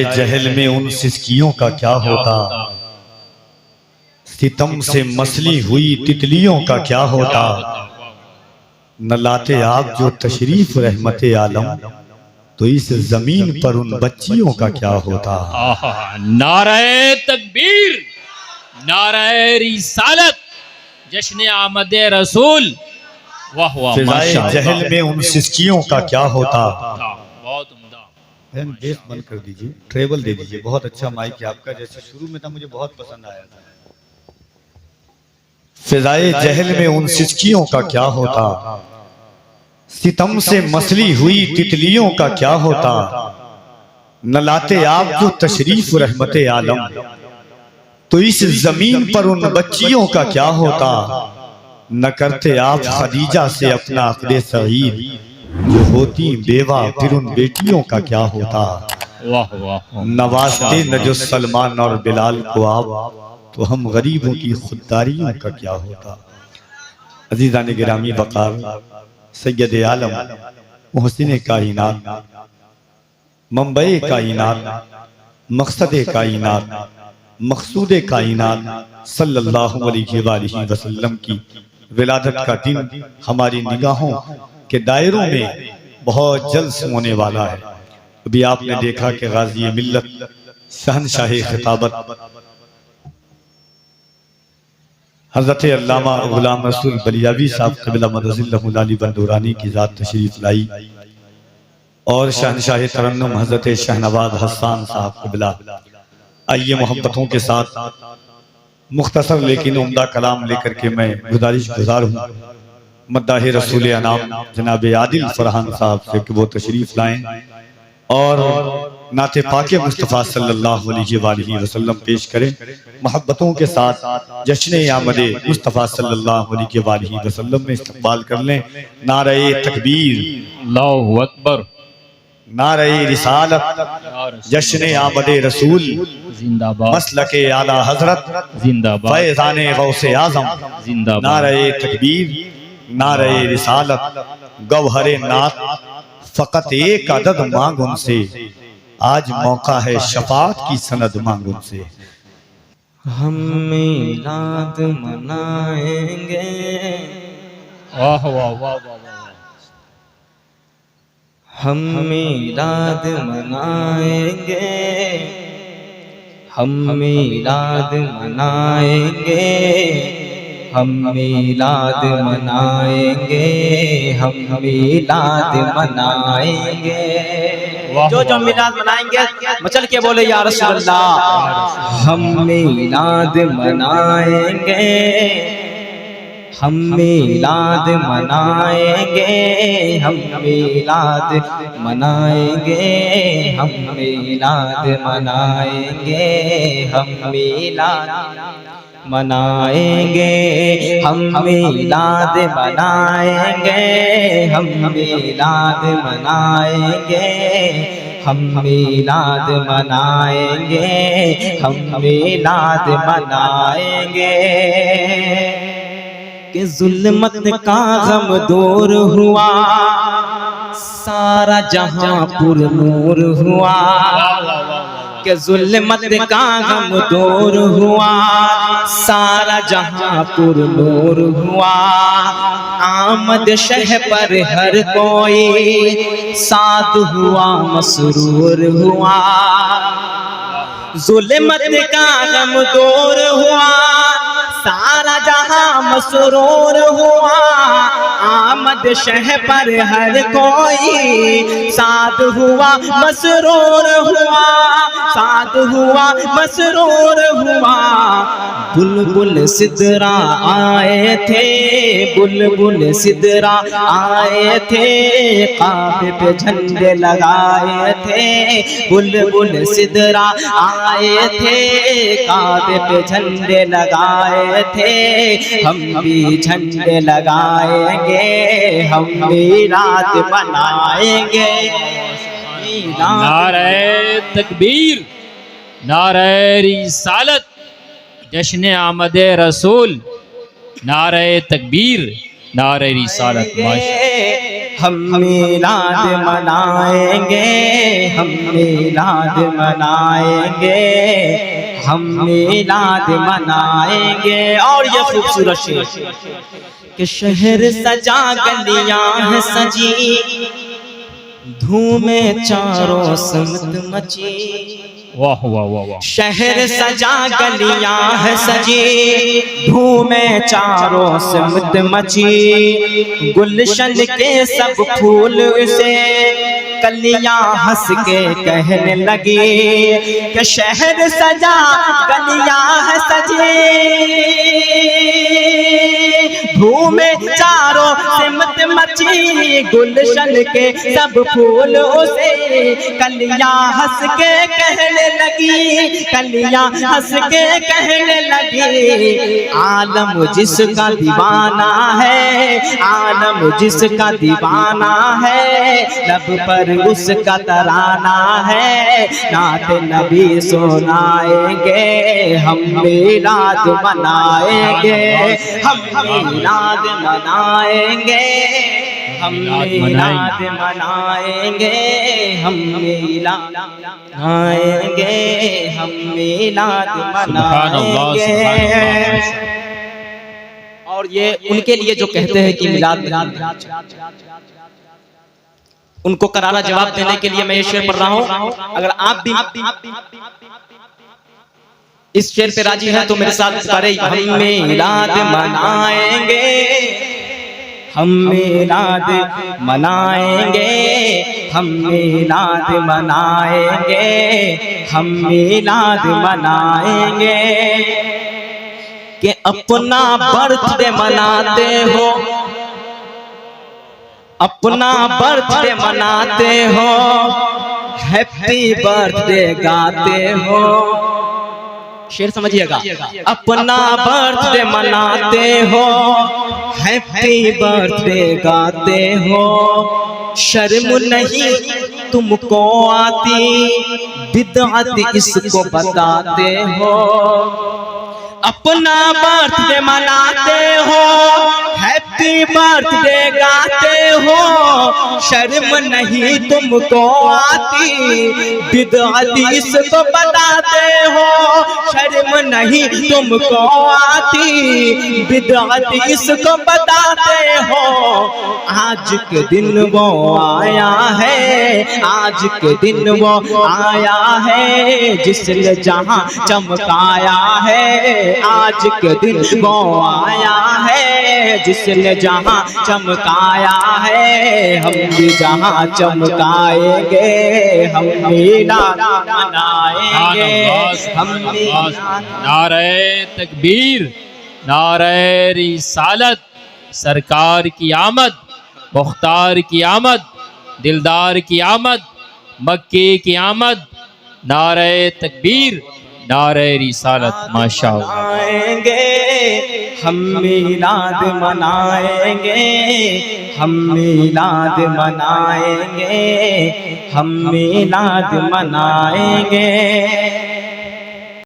जहल में उन सिसकियों का क्या होता, सितम से मसली हुई तितलियों का क्या होता। न लाते आप जो तशरीफ रहमते आलम, तो इस जमीन पर उन बच्चियों का क्या होता। नारे तकबीर, नारे रिसालत, जश्न आमद रसूल। वाह वाह, फिजाए जहल में उन सिसकियों का क्या होता। बहुत उम्दा। बेस बंद कर दीजिए, ट्रेबल दे दीजिए। बहुत अच्छा माइक है आपका, जैसे शुरू में था मुझे बहुत पसंद आया था। फिजाए जहल में उन सिसकियों का क्या होता, सितम से मसली हुई तितलियों का क्या होता। न लाते आप जो तशरीफ रहमते आलम, तो इस जमीन पर उन बच्चियों का क्या होता। न करते आप खदीजा से अपना अक़दे सईद, जो होती बेवा फिर उन बेटियों का क्या होता। वाह वाह, नवाजते न जो सलमान और बिलाल को आप, तो हम गरीबों की खुददारियों का क्या होता। अजीज़ान गिरामी वक़ार, सैयद आलम मोहसिन कायनात, मंबई कायनात, मकसद कायनात, मकसूद कायनात सल्लल्लाहु अलैहि वसल्लम की विलादत का दिन हमारी निगाहों के दायरों में बहुत जल्द होने वाला है। अभी आपने देखा कि गाजी मिल्लत शहनशाह खिताबत हज़रत अल्लामा गुलाम रसूल बलियावी साहब क़िबला मदज़िल्लहुल आली बंदूरानी की ज़ात तशरीफ़ लाई, और शहनशाह तरन्नुम हज़रत शहनवाज हसन साहब क़िबला। आइए मोहब्बतों के साथ मुख्तसर लेकिन उम्दा कलाम लेकर के मैं गुजारिश गुजार हूँ मद्दाह रसूल अनाम जनाब आदिल फरहान साहब से कि वो तशरीफ़ लाएँ और नाते पाके मुस्तफ़ा सल्लल्लाहु अलैहि वसल्लम पेश करें। मोहब्बतों के साथ जश्न आमदे मुस्तफ़ा सल्लल्लाहु अलैहि वसल्लम में इस्तक़बाल कर लें। नारे तकबीर, अल्लाहु अकबर, नारे रिसालत, जश्न आमदे रसूल जिंदाबाद, मसलके आला हजरत जिंदाबाद, फैज़ाने गौसे आज़म जिंदाबाद। नारे तकबीर, नारे रिसालत, गौहरे नात फ़कत एक अदद मांग उनसे, आज मौका है शफात की सनद मांग उनसे। हम मिलाद मनाएंगे, वाह वाह वाह वाह, हम मिलाद मनाएंगे, हम मिलाद मनाएंगे, हम मिलाद मनाएंगे, हम मिलाद मनाएंगे। जो जो मिलाद मनाएंगे मचल के बोले या रसूल अल्लाह। हम मिलाद मनाएंगे, हम मिलाद मनाएंगे, हम मिलाद मनाएंगे, हम मिलाद मनाएंगे, हम मिलाद मनाएंगे, हम मिलाद मनाएंगे, हम मिलाद मनाएंगे, हम मिलाद मनाएंगे, हम मिलाद मनाएंगे। कि जुल्मत का गम दूर हुआ, सारा जहां पुर नूर हुआ। कि जुल्मत का गम दूर हुआ, सारा जहां पुर नूर हुआ। आमद शह पर हर कोई साद हुआ, मसरूर हुआ। जुल्मत का गम दूर हुआ, सारा जहां मसरूर हुआ। आमद शह पर हर कोई साद हुआ, मसरूर हुआ, साद हुआ, मसरूर हुआ। बुलबुल सिदरा आए थे, बुलबुल सिदरा आए थे, काबे पे झंडे लगाए थे। बुलबुल सिदरा आए थे, काबे पे झंडे लगाए थे। हम भी झंडे लगाएंगे, हम भी रात मनाएंगे। नारे तकबीर, नारे रिसालत, जश्न आमद रसूल, नारे तकबीर, नारे रिसालत। हम मीलाद मनाएंगे, हम मीलाद मनाएंगे, हम मीलाद मनाएंगे। और ये खूबसूरत शेर कि शहर सजा गलियां हैं सजी, धूमे चारों समत मची। वाह वाह वाह वाह। शहर सजा गलियां है सजी, धूमे चारों सिमत मची। गुलशन के सब फूल से कलियां हंस के कहने लगी कि शहर सजा गलियां है सजी, धूमे चारों सिमत मची। गुलशन के सब फूल से कलियां हंस के कहने लगी, कलियां हंस के कहने लगी। आलम जिसका दीवाना है, आलम जिसका दीवाना है, लब पर उसका तराना है। नात नबी सुनाएंगे, हम मीलाद मनाएंगे, हम मीलाद मनाएंगे, हम मीलाद मनाएंगे, हम मीलाद मनाएंगे, हम मीलाद मनाएंगे। और ये उनके लिए जो कहते हैं कि मिलाद, उनको करारा जवाब देने के लिए मैं ये शेर पढ़ रहा हूं। अगर आप भी इस शेर पे राजी हैं तो मेरे साथ पढ़े। हम मिलाद मनाएंगे, हम मिलाद मनाएंगे, हम मिलाद मनाएंगे, हम मिलाद मनाएंगे। कि अपना बर्थडे मनाते हो, अपना बर्थडे मनाते हो, हैप्पी बर्थडे गाते हो। शेर समझिएगा। अपना बर्थडे मनाते हो, हैप्पी बर्थडे गाते हो। शर्म नहीं तुमको आती, बिदअत इसको बताते हो। अपना बर्थडे मनाते हो, हैप्पी बर्थडे गाते हो। शर्म नहीं तुमको आती, बिदअत इसको बताते हो। शर्म नहीं तुमको आती, बिदअत इसको बताते हो। आज के दिन वो आया है, आज के दिन वो आया है, जिसने जहां चमकाया है। आज के दिन वो आया है, जिसने जहां चमकाया है। हम भी जहां चमकाएंगे, हम मीलाद मनाएंगे, हम नारे तकबीर, नारे रिसालत, सरकार की आमद, मुख्तार की आमद, दिलदार की आमद, मक्के की आमद। नारे तकबीर, नारे रिसालत। माशाअल्लाह। हम मीलाद मनाएंगे, हम मीलाद मनाएंगे, हम मीलाद मनाएंगे।